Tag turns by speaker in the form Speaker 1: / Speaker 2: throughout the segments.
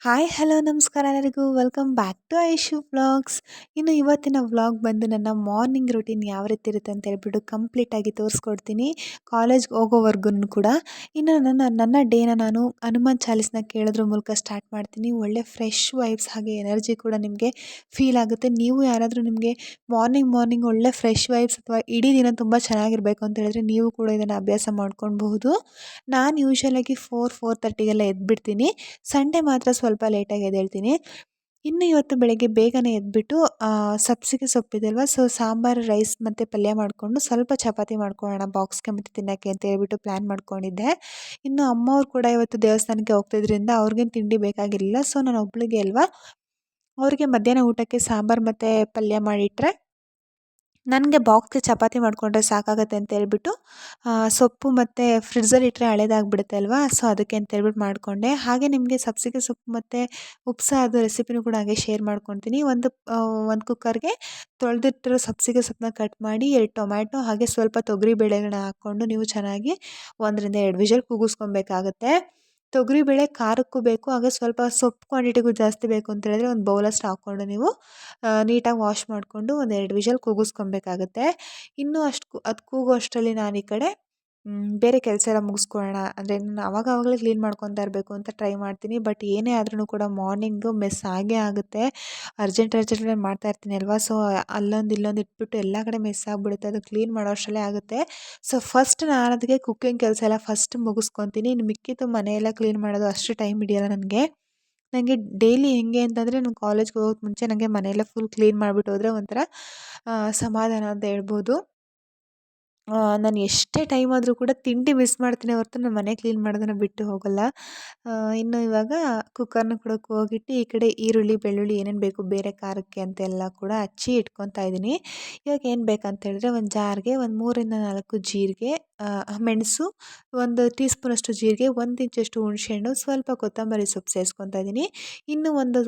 Speaker 1: Hi hello ನಮಸ್ಕಾರ ಎಲ್ಲರಿಗೂ welcome back to Aishu vlogs. ಇನ್ನು ಇವತ್ತಿನ ವ್ಲಾಗ್ ಬಂದು ನನ್ನ ಮಾರ್ನಿಂಗ್ ರೂಟೀನ್ ಯಾವ ರೀತಿ ಇರುತ್ತೆ ಅಂತ ಹೇಳ್ಬಿಟ್ಟು ಕಂಪ್ಲೀಟಾಗಿ ತೋರಿಸ್ಕೊಡ್ತೀನಿ, ಕಾಲೇಜ್ಗೆ ಹೋಗೋವರೆಗೂ ಕೂಡ. ಇನ್ನು ನನ್ನ ಡೇನ ನಾನು ಹನುಮಾನ್ ಚಾಲೀಸ್ನ ಕೇಳೋದ್ರ ಮೂಲಕ ಸ್ಟಾರ್ಟ್ ಮಾಡ್ತೀನಿ. ಒಳ್ಳೆ ಫ್ರೆಶ್ ವೈಬ್ಸ್ ಹಾಗೆ ಎನರ್ಜಿ ಕೂಡ ನಿಮಗೆ ಫೀಲ್ ಆಗುತ್ತೆ. ನೀವು ಯಾರಾದರೂ ನಿಮಗೆ ಮಾರ್ನಿಂಗ್ ಒಳ್ಳೆ ಫ್ರೆಶ್ ವೈಬ್ಸ್ ಅಥವಾ ಇಡೀ ದಿನ ತುಂಬ ಚೆನ್ನಾಗಿರಬೇಕು ಅಂತ ಹೇಳಿದ್ರೆ ನೀವು ಕೂಡ ಇದನ್ನು ಅಭ್ಯಾಸ ಮಾಡ್ಕೊಳ್ಬಹುದು. ನಾನು ಯೂಶ್ವಲಾಗಿ 4:30ಗೆಲ್ಲ ಎದ್ಬಿಡ್ತೀನಿ. ಸಂಡೇ ಮಾತ್ರ ಸ್ವಲ್ಪ ಲೇಟಾಗಿ ಎದ್ದೇಳ್ತೀನಿ. ಇನ್ನು ಇವತ್ತು ಬೆಳಗ್ಗೆ ಬೇಗನೆ ಎದ್ಬಿಟ್ಟು ಸಬ್ಬಸಿಗೆ ಸೊಪ್ಪಿದೆಯಲ್ವ, ಸೊ ಸಾಂಬಾರು, ರೈಸ್ ಮತ್ತು ಪಲ್ಯ ಮಾಡಿಕೊಂಡು ಸ್ವಲ್ಪ ಚಪಾತಿ ಮಾಡ್ಕೊಳ್ಳೋಣ ಬಾಕ್ಸ್ಗೆ ಮತ್ತು ತಿನ್ನೋಕ್ಕೆ ಅಂತ ಹೇಳ್ಬಿಟ್ಟು ಪ್ಲ್ಯಾನ್ ಮಾಡ್ಕೊಂಡಿದ್ದೆ. ಇನ್ನು ಅಮ್ಮವ್ರು ಕೂಡ ಇವತ್ತು ದೇವಸ್ಥಾನಕ್ಕೆ ಹೋಗ್ತಿದ್ರಿಂದ ಅವ್ರಿಗೇನು ತಿಂಡಿ ಬೇಕಾಗಿರಲಿಲ್ಲ. ಸೊ ನಾನು ಒಬ್ಳಿಗೆ ಅಲ್ವಾ, ಅವ್ರಿಗೆ ಮಧ್ಯಾಹ್ನ ಊಟಕ್ಕೆ ಸಾಂಬಾರು ಮತ್ತು ಪಲ್ಯ ಮಾಡಿಟ್ರೆ ನನಗೆ ಬಾಕ್ಸ್ಗೆ ಚಪಾತಿ ಮಾಡಿಕೊಂಡ್ರೆ ಸಾಕಾಗತ್ತೆ ಅಂತ ಹೇಳ್ಬಿಟ್ಟು ಸೊಪ್ಪು ಮತ್ತು ಫ್ರಿಡ್ಜಲ್ಲಿ ಇಟ್ಟರೆ ಹಳೇದಾಗ್ಬಿಡುತ್ತೆ ಅಲ್ವಾ, ಸೊ ಅದಕ್ಕೆ ಅಂತ ಹೇಳ್ಬಿಟ್ಟು ಮಾಡಿಕೊಂಡೆ. ಹಾಗೆ ನಿಮಗೆ ಸಬ್ಬಸಿಗೆ ಸೊಪ್ಪು ಮತ್ತು ಉಪ್ಸಾರು ರೆಸಿಪಿನೂ ಕೂಡ ಹಾಗೆ ಶೇರ್ ಮಾಡ್ಕೊತೀನಿ. ಒಂದು ಕುಕ್ಕರ್ಗೆ ತೊಳೆದಿಟ್ಟಿರೋ ಸಬ್ಬಸಿಗೆ ಸೊಪ್ಪನ್ನ ಕಟ್ ಮಾಡಿ, 2 ಟೊಮ್ಯಾಟೊ ಹಾಗೆ ಸ್ವಲ್ಪ ತೊಗರಿ ಬೇಳೆಗಳನ್ನ ಹಾಕ್ಕೊಂಡು ನೀವು ಚೆನ್ನಾಗಿ 1-2 ವಿಷಲ್ ಕೂಗಿಸ್ಕೊಬೇಕಾಗತ್ತೆ. ತೊಗರಿಬೇಳೆ ಖಾರಕ್ಕೂ ಬೇಕು, ಹಾಗೆ ಸ್ವಲ್ಪ ಸೊಪ್ಪು ಕ್ವಾಂಟಿಟಿಗೂ ಜಾಸ್ತಿ ಬೇಕು ಅಂತ ಹೇಳಿದ್ರೆ ಒಂದು ಬೌಲಷ್ಟು ಹಾಕ್ಕೊಂಡು ನೀವು ನೀಟಾಗಿ ವಾಶ್ ಮಾಡಿಕೊಂಡು 1-2 ವಿಷಲ್ ಕೂಗಿಸ್ಕೊಬೇಕಾಗತ್ತೆ. ಇನ್ನೂ ಅದು ಕೂಗೋ ಅಷ್ಟರಲ್ಲಿ ನಾನು ಈ ಕಡೆ ಬೇರೆ ಕೆಲಸ ಎಲ್ಲ ಮುಗಿಸ್ಕೊಳ್ಳೋಣ ಅಂದರೆ ನಾನು ಆವಾಗಲೇ ಕ್ಲೀನ್ ಮಾಡ್ಕೊತಾ ಇರಬೇಕು ಅಂತ ಟ್ರೈ ಮಾಡ್ತೀನಿ. ಬಟ್ ಏನೇ ಆದ್ರೂ ಕೂಡ ಮಾರ್ನಿಂಗು ಮೆಸ್ ಆಗೇ ಆಗುತ್ತೆ. ಅರ್ಜೆಂಟಲ್ಲಿ ಮಾಡ್ತಾ ಇರ್ತೀನಿ ಅಲ್ವಾ, ಸೊ ಅಲ್ಲೊಂದು ಇಲ್ಲೊಂದು ಇಟ್ಬಿಟ್ಟು ಎಲ್ಲ ಕಡೆ ಮೆಸ್ ಆಗಿಬಿಡುತ್ತೆ. ಅದು ಕ್ಲೀನ್ ಮಾಡೋ ಅಷ್ಟರಲ್ಲೇ ಆಗುತ್ತೆ. ಸೊ ಫಸ್ಟ್ ನಾನು ಅದಕ್ಕೆ ಕುಕ್ಕಿಂಗ್ ಕೆಲಸ ಎಲ್ಲ ಫಸ್ಟ್ ಮುಗಿಸ್ಕೊತೀನಿ. ಇನ್ನು ಮಿಕ್ಕಿದ್ದು ಮನೆಯೆಲ್ಲ ಕ್ಲೀನ್ ಮಾಡೋದು ಅಷ್ಟು ಟೈಮ್ ಹಿಡಿಯೋಲ್ಲ ನನಗೆ ಡೈಲಿ ಹೆಂಗೆ ಅಂತಂದರೆ, ನಾನು ಕಾಲೇಜ್ಗೆ ಹೋಗೋಕ್ಕೆ ಮುಂಚೆ ನನಗೆ ಮನೆಯೆಲ್ಲ ಫುಲ್ ಕ್ಲೀನ್ ಮಾಡಿಬಿಟ್ಟು ಹೋದರೆ ಒಂಥರ ಸಮಾಧಾನ ಅಂತ ಹೇಳ್ಬೋದು. ನಾನು ಎಷ್ಟೇ ಟೈಮ್ ಆದರೂ ಕೂಡ ತಿಂಡಿ ಮಿಸ್ ಮಾಡ್ತೀನಿ ಹೊರತು ನಾನು ಮನೆ ಕ್ಲೀನ್ ಮಾಡೋದನ್ನು ಬಿಟ್ಟು ಹೋಗಲ್ಲ. ಇನ್ನು ಇವಾಗ ಕುಕ್ಕರ್ನ ಕೂಡ ಕೂಗಿಟ್ಟು ಈ ಕಡೆ ಈರುಳ್ಳಿ, ಬೆಳ್ಳುಳ್ಳಿ ಏನೇನು ಬೇಕು ಬೇರೆ ಖಾರಕ್ಕೆ ಅಂತೆಲ್ಲ ಕೂಡ ಹಚ್ಚಿ ಇಟ್ಕೊತಾ ಇದ್ದೀನಿ. ಇವಾಗ ಏನು ಬೇಕಂತ ಹೇಳಿದ್ರೆ ಒಂದು ಜಾರ್ಗೆ ಒಂದು 3-4 ಜೀರಿಗೆ, ಮೆಣಸು, 1 ಟೀ ಸ್ಪೂನಷ್ಟು ಜೀರಿಗೆ, 1 ಇಂಚಷ್ಟು ಹುಣಸೆಹಣ್ಣು, ಸ್ವಲ್ಪ ಕೊತ್ತಂಬರಿ ಸೊಪ್ಪು ಸೇರಿಸ್ಕೊತಾ ಇದ್ದೀನಿ. ಇನ್ನು ಒಂದು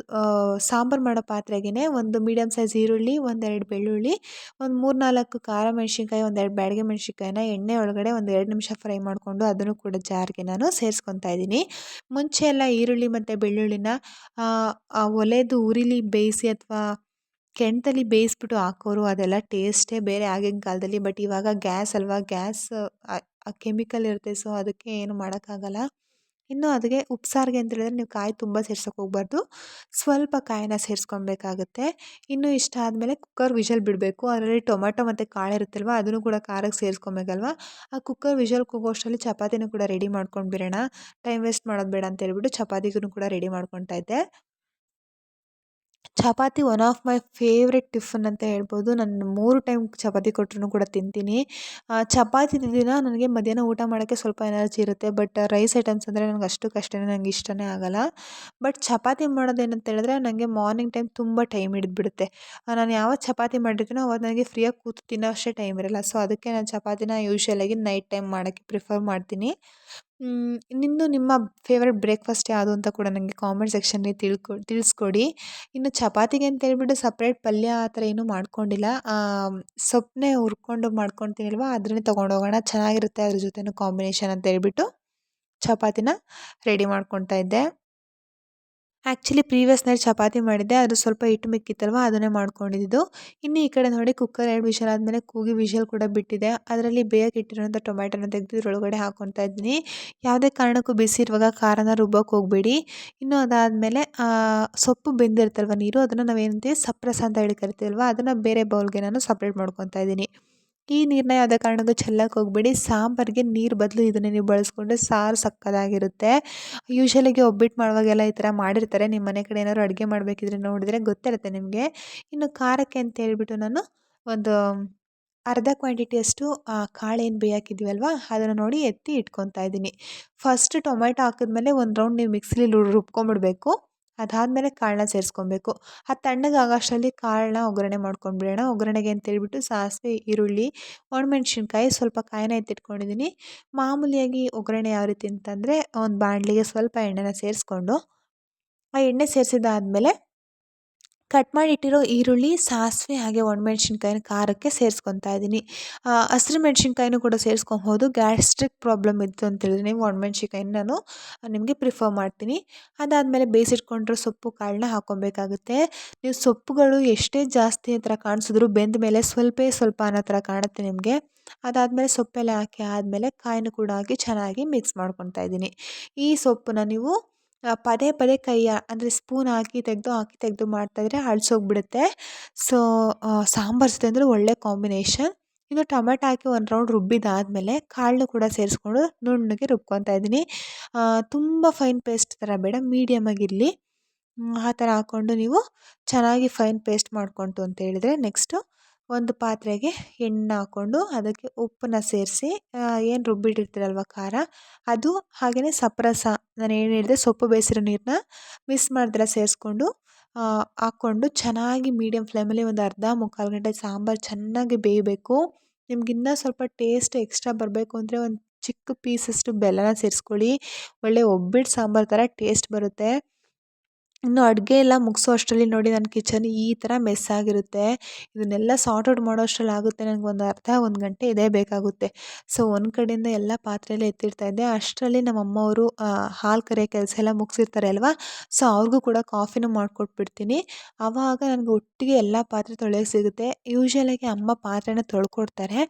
Speaker 1: ಸಾಂಬಾರು ಮಾಡೋ ಪಾತ್ರೆಗೆ ಒಂದು ಮೀಡಿಯಮ್ ಸೈಜ್ ಈರುಳ್ಳಿ, 1-2 ಬೆಳ್ಳುಳ್ಳಿ, ಒಂದು 3-4 ಖಾರ ಮೆಣಸಿನ್ಕಾಯಿ, 1-2 ಬ್ಯಾಡಗೆ ಮೆಣಸಿನ್ಕಾಯಿನ ಎಣ್ಣೆ ಒಳಗಡೆ ಒಂದು 2 ನಿಮಿಷ ಫ್ರೈ ಮಾಡಿಕೊಂಡು ಅದನ್ನು ಕೂಡ ಜಾರ್ಗೆ ನಾನು ಸೇರಿಸ್ಕೊತಾ ಇದ್ದೀನಿ. ಮುಂಚೆ ಎಲ್ಲ ಈರುಳ್ಳಿ ಮತ್ತು ಬೆಳ್ಳುಳ್ಳಿನ ಒಲೆದು ಉರಿಲಿ ಬೇಯಿಸಿ ಅಥವಾ ಕೆಂಡದಲ್ಲಿ ಬೇಯಿಸ್ಬಿಟ್ಟು ಹಾಕೋರು, ಅದೆಲ್ಲ ಟೇಸ್ಟೇ ಬೇರೆ ಆಗಿನ ಕಾಲದಲ್ಲಿ. ಬಟ್ ಇವಾಗ ಗ್ಯಾಸ್ ಅಲ್ವಾ, ಗ್ಯಾಸ್ ಕೆಮಿಕಲ್ ಇರುತ್ತೆ, ಸೊ ಅದಕ್ಕೆ ಏನು ಮಾಡೋಕ್ಕಾಗಲ್ಲ. ಇನ್ನು ಅದಕ್ಕೆ ಉಪ್ಸಾರಿಗೆ ಅಂತ ಹೇಳಿದ್ರೆ ನೀವು ಕಾಯಿ ತುಂಬ ಸೇರ್ಸೋಕೆ ಹೋಗಬಾರ್ದು, ಸ್ವಲ್ಪ ಕಾಯಿನ ಸೇರಿಸ್ಕೊಬೇಕಾಗುತ್ತೆ. ಇನ್ನು ಇಷ್ಟ ಆದಮೇಲೆ ಕುಕ್ಕರ್ ವಿಷಲ್ ಬಿಡಬೇಕು. ಅದರಲ್ಲಿ ಟೊಮೆಟೊ ಮತ್ತು ಕಾಳು ಇರುತ್ತಲ್ವ, ಅದನ್ನು ಕೂಡ ಖಾರಕ್ಕೆ ಸೇರಿಸ್ಕೊಬೇಕಲ್ವ. ಆ ಕುಕ್ಕರ್ ವಿಷಲ್ ಕೂಗೋ ಅಷ್ಟರಲ್ಲಿ ಚಪಾತಿನೂ ಕೂಡ ರೆಡಿ ಮಾಡ್ಕೊಂಡು ಬಿಡೋಣ, ಟೈಮ್ ವೇಸ್ಟ್ ಮಾಡೋದು ಬೇಡ ಅಂತ ಹೇಳ್ಬಿಟ್ಟು ಚಪಾತಿಗೂ ಕೂಡ ರೆಡಿ ಮಾಡ್ಕೊತಾ ಇದ್ದೆ. Chapati one of my favourite tiffin ಅಂತ ಹೇಳ್ಬೋದು. ನಾನು 3 ಟೈಮ್ ಚಪಾತಿ ಕೊಟ್ರೂ ಕೂಡ ತಿಂತೀನಿ. ಚಪಾತಿ ದಿನ ನನಗೆ ಮಧ್ಯಾಹ್ನ ಊಟ ಮಾಡೋಕ್ಕೆ ಸ್ವಲ್ಪ ಎನರ್ಜಿ ಇರುತ್ತೆ. ಬಟ್ ರೈಸ್ ಐಟಮ್ಸ್ ಅಂದರೆ ನನಗೆ ಅಷ್ಟಕ್ಕಷ್ಟೇ ನನಗೆ ಇಷ್ಟನೇ ಆಗೋಲ್ಲ. ಬಟ್ ಚಪಾತಿ ಮಾಡೋದೇನಂತ ಹೇಳಿದ್ರೆ ನನಗೆ ಮಾರ್ನಿಂಗ್ ಟೈಮ್ ತುಂಬ ಟೈಮ್ ಹಿಡಿದ್ಬಿಡುತ್ತೆ. ನಾನು ಯಾವತ್ತು ಚಪಾತಿ ಮಾಡಿರ್ತೀನೋ ಅವತ್ತು ನನಗೆ ಫ್ರೀಯಾಗಿ ಕೂತು ತಿನ್ನೋ ಅಷ್ಟೇ ಟೈಮ್ ಇರೋಲ್ಲ. ಸೊ ಅದಕ್ಕೆ ನಾನು ಚಪಾತಿನ ಯೂಶ್ವಲಾಗಿ ನೈಟ್ ಟೈಮ್ ಮಾಡೋಕ್ಕೆ ಪ್ರಿಫರ್ ಮಾಡ್ತೀನಿ. ಇನ್ನು ನಿಮ್ಮ ಫೇವ್ರೆಟ್ ಬ್ರೇಕ್ಫಾಸ್ಟ್ ಯಾವುದು ಅಂತ ಕೂಡ ನನಗೆ ಕಾಮೆಂಟ್ ಸೆಕ್ಷನ್ನಲ್ಲಿ ತಿಳಿಸ್ಕೊಡಿ. ಇನ್ನು ಚಪಾತಿಗೆ ಅಂತ ಹೇಳ್ಬಿಟ್ಟು ಸಪ್ರೇಟ್ ಪಲ್ಯ ಆ ಥರ ಏನೂ ಮಾಡ್ಕೊಂಡಿಲ್ಲ. ಸೊಪ್ಪನ್ನೇ ಹುರ್ಕೊಂಡು ಮಾಡ್ಕೊಳ್ತೀನಿ ಅಲ್ವಾ, ಅದನ್ನೇ ತೊಗೊಂಡೋಗೋಣ, ಚೆನ್ನಾಗಿರುತ್ತೆ ಅದ್ರ ಜೊತೆನೂ ಕಾಂಬಿನೇಷನ್ ಅಂತ ಹೇಳ್ಬಿಟ್ಟು ಚಪಾತಿನ ರೆಡಿ ಮಾಡ್ಕೊತಾ ಇದ್ದೆ. ಆ್ಯಕ್ಚುಲಿ ಪ್ರೀವಿಯಸ್ ನೈಟ್ ಚಪಾತಿ ಮಾಡಿದ್ದೆ, ಅದು ಸ್ವಲ್ಪ ಹಿಟ್ಟು ಮಿಕ್ಕಿತ್ತಲ್ವ, ಅದನ್ನೇ ಮಾಡ್ಕೊಂಡಿದ್ದು. ಇನ್ನು ಈ ಕಡೆ ನೋಡಿ ಕುಕ್ಕರ್ 2 ವಿಷಲ್ ಆದಮೇಲೆ ಕೂಗಿ ವಿಷಲ್ ಕೂಡ ಬಿಟ್ಟಿದೆ. ಅದರಲ್ಲಿ ಬೇಯಕ್ಕೆ ಇಟ್ಟಿರೋಂಥ ಟೊಮ್ಯಾಟೊನ ತೆಗೆದು ಇದ್ರೊಳಗಡೆ ಹಾಕ್ಕೊತಾ ಇದ್ದೀನಿ. ಯಾವುದೇ ಕಾರಣಕ್ಕೂ ಬಿಸಿ ಇರುವಾಗ ಖಾರನ ರುಬ್ಬೋಕ್ಕೆ ಹೋಗಬೇಡಿ. ಇನ್ನು ಅದಾದಮೇಲೆ ಸೊಪ್ಪು ಬೆಂದಿರುತ್ತಲ್ವ ನೀರು, ಅದನ್ನು ನಾವೇನಂತೀವಿ ಸಪ್ರಸ ಅಂತ ಹೇಳಿ ಕರಿತೀವಲ್ವ, ಅದನ್ನು ಬೇರೆ ಬೌಲ್ಗೆ ನಾನು ಸಪ್ರೇಟ್ ಮಾಡ್ಕೊತಾ ಇದ್ದೀನಿ. ಈ ನೀರನ್ನ ಯಾವುದೇ ಕಾರಣಕ್ಕೂ ಚೆಲ್ಲಕ್ಕೆ ಹೋಗಬೇಡಿ. ಸಾಂಬಾರಿಗೆ ನೀರು ಬದಲು ಇದನ್ನೇ ನೀವು ಬಳಸ್ಕೊಂಡ್ರೆ ಸಾರು ಸಕ್ಕತ್ತಾಗಿರುತ್ತೆ. ಯೂಶ್ವಲಾಗಿ ಒಬ್ಬಟ್ಟು ಮಾಡುವಾಗೆಲ್ಲ ಈ ಥರ ಮಾಡಿರ್ತಾರೆ. ನಿಮ್ಮ ಮನೆ ಕಡೆ ಏನಾದ್ರು ಅಡುಗೆ ಮಾಡಬೇಕಿದ್ರೆ ನೋಡಿದರೆ ಗೊತ್ತಿರುತ್ತೆ ನಿಮಗೆ. ಇನ್ನು ಖಾರಕ್ಕೆ ಅಂತ ಹೇಳ್ಬಿಟ್ಟು ನಾನು ಒಂದು ಅರ್ಧ ಕ್ವಾಂಟಿಟಿಯಷ್ಟು ಕಾಳೇನು ಬೇಯಕ್ಕಿದ್ದೀವಲ್ವ ಅದನ್ನು ನೋಡಿ ಎತ್ತಿ ಇಟ್ಕೊತಾ ಇದ್ದೀನಿ. ಫಸ್ಟ್ ಟೊಮೆಟೊ ಹಾಕಿದ್ಮೇಲೆ ಒಂದು ರೌಂಡ್ ನೀವು ಮಿಕ್ಸಿಲಿ ರುಬ್ಕೊಂಬಿಡಬೇಕು. ಅದಾದಮೇಲೆ ಕಾಳನ್ನ ಸೇರಿಸ್ಕೊಬೇಕು. ಅದು ತಣ್ಣಗೆ ಅಷ್ಟರಲ್ಲಿ ಕಾಳನ್ನ ಒಗ್ಗರಣೆ ಮಾಡ್ಕೊಂಡ್ಬಿಡೋಣ. ಒಗ್ಗರಣೆಗೆ ಅಂತೇಳ್ಬಿಟ್ಟು ಸಾಸಿವೆ, ಈರುಳ್ಳಿ, ಒಣಮೆಣ್ಸಿನ್ಕಾಯಿ, ಸ್ವಲ್ಪ ಕಾಯಿನ ಎತ್ತಿಟ್ಕೊಂಡಿದ್ದೀನಿ. ಮಾಮೂಲಿಯಾಗಿ ಒಗ್ಗರಣೆ ಯಾವ ರೀತಿ ಅಂತಂದರೆ, ಒಂದು ಬಾಣಲಿಗೆ ಸ್ವಲ್ಪ ಎಣ್ಣೆನ ಸೇರಿಸ್ಕೊಂಡು, ಆ ಎಣ್ಣೆ ಸೇರಿಸಿದ್ದಾದಮೇಲೆ ಕಟ್ ಮಾಡಿಟ್ಟಿರೋ ಈರುಳ್ಳಿ, ಸಾಸಿವೆ ಹಾಗೆ ಒಣಮೆಣ್ಸಿನ್ಕಾಯಿನ ಖಾರಕ್ಕೆ ಸೇರಿಸ್ಕೊತಾ ಇದ್ದೀನಿ. ಹಸಿರು ಮೆಣಸಿನ್ಕಾಯಿನೂ ಕೂಡ ಸೇರಿಸ್ಕೊಬೋದು. ಗ್ಯಾಸ್ಟ್ರಿಕ್ ಪ್ರಾಬ್ಲಮ್ ಇತ್ತು ಅಂತೇಳಿದ್ರೆ ನೀವು ಒಣಮೆಣ್ಸಿನ್ಕಾಯಿನ ನಾನು ನಿಮಗೆ ಪ್ರಿಫರ್ ಮಾಡ್ತೀನಿ. ಅದಾದಮೇಲೆ ಬೇಯಿಸಿಟ್ಕೊಂಡಿರೋ ಸೊಪ್ಪು ಕಾಳನ್ನ ಹಾಕ್ಕೊಬೇಕಾಗುತ್ತೆ. ನೀವು ಸೊಪ್ಪುಗಳು ಎಷ್ಟೇ ಜಾಸ್ತಿ ಥರ ಕಾಣಿಸಿದ್ರು ಬೆಂದ ಮೇಲೆ ಸ್ವಲ್ಪ ಅನ್ನೋ ಥರ ಕಾಣುತ್ತೆ ನಿಮಗೆ. ಅದಾದಮೇಲೆ ಸೊಪ್ಪೆಲ್ಲ ಹಾಕಿ ಆದಮೇಲೆ ಕಾಯಿನೂ ಕೂಡ ಹಾಕಿ ಚೆನ್ನಾಗಿ ಮಿಕ್ಸ್ ಮಾಡ್ಕೊತಾ ಇದ್ದೀನಿ. ಈ ಸೊಪ್ಪನ್ನ ನೀವು ಪದೇ ಪದೇ ಅಂದರೆ ಸ್ಪೂನ್ ಹಾಕಿ ತೆಗೆದು ಮಾಡ್ತಾಯಿದ್ರೆ ಅಳಿಸೋಗ್ಬಿಡುತ್ತೆ. ಸೊ ಸಾಂಬಾರು ಜೊತೆ ಅಂದರೆ ಒಳ್ಳೆ ಕಾಂಬಿನೇಷನ್. ಇನ್ನು ಟೊಮೆಟೊ ಹಾಕಿ ಒಂದು ರೌಂಡ್ ರುಬ್ಬಿದಾದಮೇಲೆ ಕಾಳನ್ನೂ ಕೂಡ ಸೇರಿಸ್ಕೊಂಡು ನುಣ್ಣಗೆ ರುಬ್ಕೊತಾ ಇದ್ದೀನಿ. ತುಂಬ ಫೈನ್ ಪೇಸ್ಟ್ ಥರ ಬೇಡ, ಮೀಡಿಯಮ್ ಆಗಿರಲಿ. ಆ ಥರ ಹಾಕ್ಕೊಂಡು ನೀವು ಚೆನ್ನಾಗಿ ಫೈನ್ ಪೇಸ್ಟ್ ಮಾಡ್ಕೊಂತು ಅಂತ ಹೇಳಿದ್ರೆ ನೆಕ್ಸ್ಟು ಒಂದು ಪಾತ್ರೆಗೆ ಎಣ್ಣೆ ಹಾಕ್ಕೊಂಡು ಅದಕ್ಕೆ ಉಪ್ಪನ್ನ ಸೇರಿಸಿ ಏನು ರುಬ್ಬಿಟ್ಟಿರ್ತೀರಲ್ವ ಖಾರ ಅದು, ಹಾಗೆಯೇ ಸಪ್ರಸ ನಾನು ಏನು ಹೇಳಿದೆ ಸೊಪ್ಪು ಬೇಯಿಸಿರೋ ನೀರನ್ನ ಮಿಕ್ಸ್ ಮಾಡ್ದಿರ ಸೇರಿಸ್ಕೊಂಡು ಹಾಕ್ಕೊಂಡು ಚೆನ್ನಾಗಿ ಮೀಡಿಯಮ್ ಫ್ಲೇಮಲ್ಲಿ ಒಂದು ಅರ್ಧ ಮುಕ್ಕಾಲು ಗಂಟೆ ಸಾಂಬಾರು ಚೆನ್ನಾಗಿ ಬೇಯಬೇಕು. ನಿಮ್ಗಿನ್ನೂ ಸ್ವಲ್ಪ ಟೇಸ್ಟ್ ಎಕ್ಸ್ಟ್ರಾ ಬರಬೇಕು ಅಂದರೆ ಒಂದು ಚಿಕ್ಕ ಪೀಸಷ್ಟು ಬೆಲ್ಲನ ಸೇರಿಸ್ಕೊಳ್ಳಿ. ಒಳ್ಳೆ ಒಬ್ಬಿಟ್ಟು ಸಾಂಬಾರು ಥರ ಟೇಸ್ಟ್ ಬರುತ್ತೆ. ಇನ್ನು ಅಡುಗೆ ಎಲ್ಲ ಮುಗಿಸೋ ಅಷ್ಟರಲ್ಲಿ ನೋಡಿ ನನ್ನ ಕಿಚನ್ ಈ ಥರ ಮೆಸ್ ಆಗಿರುತ್ತೆ. ಇದನ್ನೆಲ್ಲ ಸಾರ್ಟ್ ಔಟ್ ಮಾಡೋ ಅಷ್ಟರಲ್ಲಿ ಆಗುತ್ತೆ ನನಗೆ ಒಂದು ಗಂಟೆ ಇದೇ ಬೇಕಾಗುತ್ತೆ. ಸೊ ಒಂದು ಕಡೆಯಿಂದ ಎಲ್ಲ ಪಾತ್ರೆ ಎಲ್ಲ ಎತ್ತಿಡ್ತಾಯಿದ್ದೆ. ಅಷ್ಟರಲ್ಲಿ ನಮ್ಮ ಅಮ್ಮವರು ಹಾಲು ಕರೆಯೋ ಕೆಲಸ ಎಲ್ಲ ಮುಗಿಸಿರ್ತಾರೆ ಅಲ್ವಾ. ಸೊ ಅವ್ರಿಗೂ ಕೂಡ ಕಾಫಿನೂ ಮಾಡಿಕೊಟ್ಬಿಡ್ತೀನಿ. ಆವಾಗ ನನಗೆ ಒಟ್ಟಿಗೆ ಎಲ್ಲ ಪಾತ್ರೆ ತೊಳೆಯೋಕೆ ಸಿಗುತ್ತೆ. ಯೂಶ್ವಲಾಗಿ ಅಮ್ಮ ಪಾತ್ರೆನ ತೊಳ್ಕೊಡ್ತಾರೆ.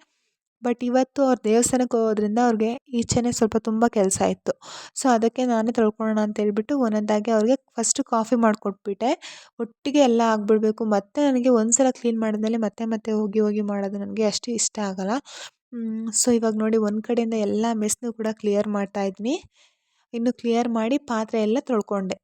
Speaker 1: ಬಟ್ ಇವತ್ತು ಅವ್ರು ದೇವಸ್ಥಾನಕ್ಕೆ ಹೋಗೋದ್ರಿಂದ ಅವ್ರಿಗೆ ಈಚೆನೇ ಸ್ವಲ್ಪ ತುಂಬ ಕೆಲಸ ಇತ್ತು. ಸೊ ಅದಕ್ಕೆ ನಾನೇ ತೊಳ್ಕೊಳ್ಳೋಣ ಅಂತ ಹೇಳ್ಬಿಟ್ಟು ಒಂದೊಂದಾಗಿ ಅವ್ರಿಗೆ ಫಸ್ಟು ಕಾಫಿ ಮಾಡಿಕೊಟ್ಬಿಟ್ಟೆ. ಒಟ್ಟಿಗೆ ಎಲ್ಲ ಆಗಿಬಿಡ್ಬೇಕು. ಮತ್ತು ನನಗೆ ಒಂದು ಸಲ ಕ್ಲೀನ್ ಮಾಡಿದ್ಮೇಲೆ ಮತ್ತೆ ಹೋಗಿ ಮಾಡೋದು ನನಗೆ ಅಷ್ಟು ಇಷ್ಟ ಆಗೋಲ್ಲ. ಸೊ ಇವಾಗ ನೋಡಿ ಒಂದು ಕಡೆಯಿಂದ ಎಲ್ಲ ಮೆಸ್ನೂ ಕೂಡ ಕ್ಲಿಯರ್ ಮಾಡ್ತಾಯಿದ್ದೀನಿ. ಇನ್ನು ಕ್ಲಿಯರ್ ಮಾಡಿ ಪಾತ್ರೆ ಎಲ್ಲ ತೊಳ್ಕೊಂಡೆ.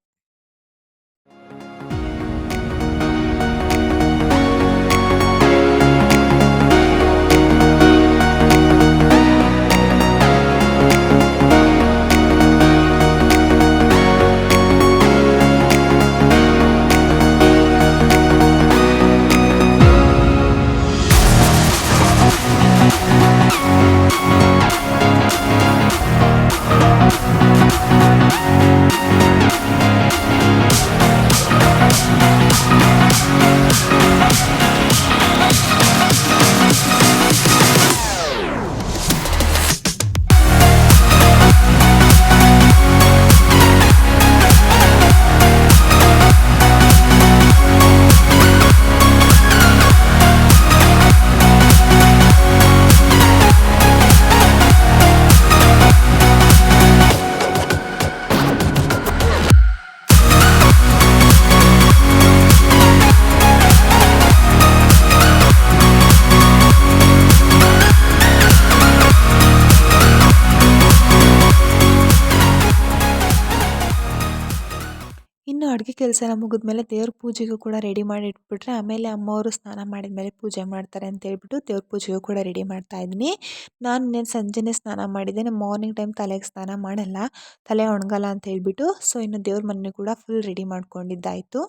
Speaker 1: ಇನ್ನು ಅಡುಗೆ ಕೆಲಸ ಎಲ್ಲ ಮುಗಿದ್ಮೇಲೆ ದೇವ್ರ ಪೂಜೆಗೂ ಕೂಡ ರೆಡಿ ಮಾಡಿ ಇಟ್ಬಿಟ್ರೆ ಆಮೇಲೆ ಅಮ್ಮವರು ಸ್ನಾನ ಮಾಡಿದ್ಮೇಲೆ ಪೂಜೆ ಮಾಡ್ತಾರೆ ಅಂತ ಹೇಳ್ಬಿಟ್ಟು ದೇವ್ರ ಪೂಜೆಗೂ ಕೂಡ ರೆಡಿ ಮಾಡ್ತಾಯಿದ್ದೀನಿ. ನಾನು ಇನ್ನೇನು ಸಂಜೆನೇ ಸ್ನಾನ ಮಾಡಿದ್ದೇನೆ. ಮಾರ್ನಿಂಗ್ ಟೈಮ್ ತಲೆಗೆ ಸ್ನಾನ ಮಾಡಲ್ಲ, ತಲೆ ಒಣಗಲ್ಲ ಅಂತ ಹೇಳ್ಬಿಟ್ಟು. ಸೊ ಇನ್ನು ದೇವ್ರ ಮನೆ ಕೂಡ ಫುಲ್ ರೆಡಿ ಮಾಡ್ಕೊಂಡಿದ್ದಾಯಿತು.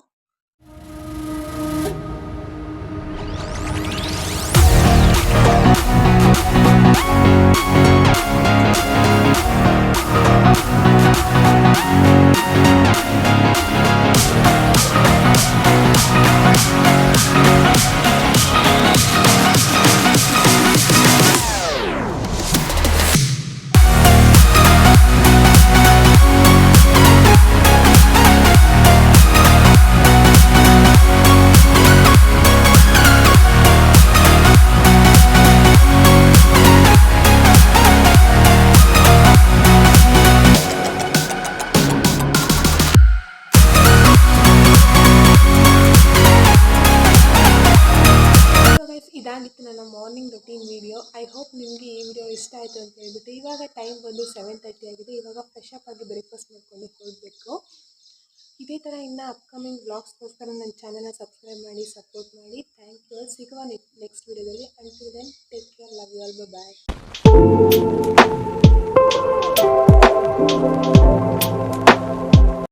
Speaker 1: ಇದಾಗಿತ್ತು ನನ್ನ morning routine video. I hope ನಿಮಗೆ ಈ ವಿಡಿಯೋ ಇಷ್ಟ ಆಯಿತು ಅಂತ ಹೇಳ್ಬಿಟ್ಟು. ಇವಾಗ ಟೈಮ್ ಬಂದು 7:30 ಆಗಿದೆ. ಇವಾಗ ಫ್ರೆಶ್ ಅಪ್ ಆಗಿ ಬ್ರೇಕ್ಫಾಸ್ಟ್ ಮಾಡ್ಕೊಂಡು ಹೋಗಬೇಕು. ಇದೇ ಥರ ಇನ್ನು ಅಪ್ಕಮಿಂಗ್ ವ್ಲಾಗ್ಸ್ಗೋಸ್ಕರ ನನ್ನ ಚಾನಲ್ನ ಸಬ್ಸ್ಕ್ರೈಬ್ ಮಾಡಿ, ಸಪೋರ್ಟ್ ಮಾಡಿ. Thank you. ಸಿಗುವ ನೆಕ್ಸ್ಟ್ ವಿಡಿಯೋದಲ್ಲಿ. Until then take care, love you all, bye.